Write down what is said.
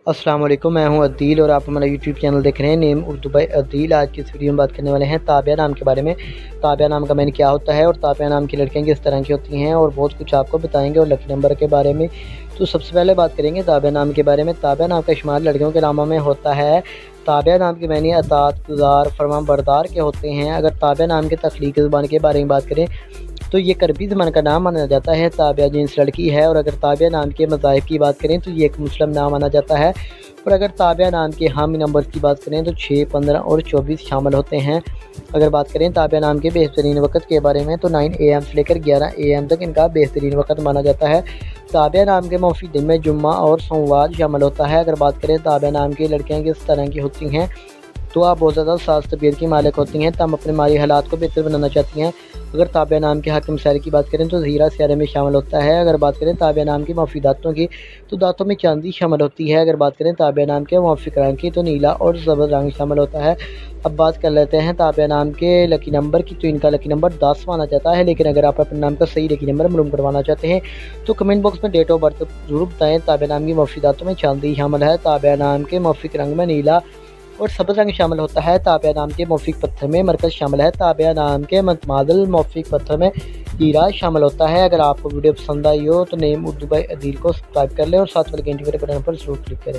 अस्सलाम वालेकुम, मैं हूं अदील और आप हमारा यूट्यूब चैनल देख रहे हैं नेम उर्दू बाय अदील। आज की इस वीडियो में बात करने वाले हैं ताबिया नाम के बारे में। ताबिया नाम का मैंने क्या होता है और ताबिया नाम की लड़कियां किस तरह की होती हैं और बहुत कुछ आपको बताएंगे और लकी नंबर के बारे में। तो सबसे पहले बात करेंगे ताबिया नाम के बारे में। ताबिया नाम का शुमार लड़कियों के नामों में होता है। ताबिया नाम के मानी अतात गुजार फरमा बरदार के होते हैं। अगर ताबिया नाम के तख्लीकी ज़बान के बारे में बात करें तो ये करबी ज़बान का नाम माना जाता है। ताबिया जिन्स लड़की है। और अगर ताबिया नाम के मज़ाहिब की बात करें तो ये एक मुस्लिम नाम माना जाता है। और अगर ताबिया नाम के हामी नंबर की बात करें तो 6, 15 और 24 शामिल होते हैं। अगर बात करें ताबिया नाम के बेहतरीन वक्त के बारे में तो 9 AM से लेकर 11 AM तक इनका बेहतरीन वक्त माना जाता है। ताबिया नाम के मौफी दिन में जुम्मा और सोमवार शामिल होता है। अगर बात करें ताबिया नाम की लड़कियां किस तरह की होती हैं तो आप बहुत ज़्यादा साज़ तबीयत की मालिक होती हैं। तब अपने माली हालात को बेहतर बनाना चाहती हैं। अगर ताबिया नाम के हाकिम सारे की बात करें तो ज़ीरा स्यारे में शामिल होता है। अगर बात करें ताबिया नाम की मौफी दांतों की तो दांतों में चांदी शामिल होती है। अगर बात करें ताबिया नाम के मौफिक रंग की तो नीला और ज़बर रंग शामिल होता है। अब बात कर लेते हैं ताबिया नाम के लकी नंबर की। तो इनका लकी नंबर 10 माना जाता है। लेकिन अगर आप अपने नाम का सही लकी नंबर मालूम करवाना चाहते हैं तो कमेंट बॉक्स में डेट ऑफ बर्थ ज़रूर बताएँ। ताबिया नाम की मौफी दांतों में चांदी शामिल है। ताबिया नाम के मौफिक रंग में नीला और सब्ज़ रंग शामिल होता है। ताबिया नाम के मौफिक पत्थर में मरकज़ शामिल है। ताबिया नाम के मतमादल मौफिक पत्थर में हीरा शामिल होता है। अगर आपको वीडियो पसंद आई हो तो नेम उर्दू बाय अदील को सब्सक्राइब कर लें और साथ वाले घंटी के बटन पर जरूर क्लिक करें।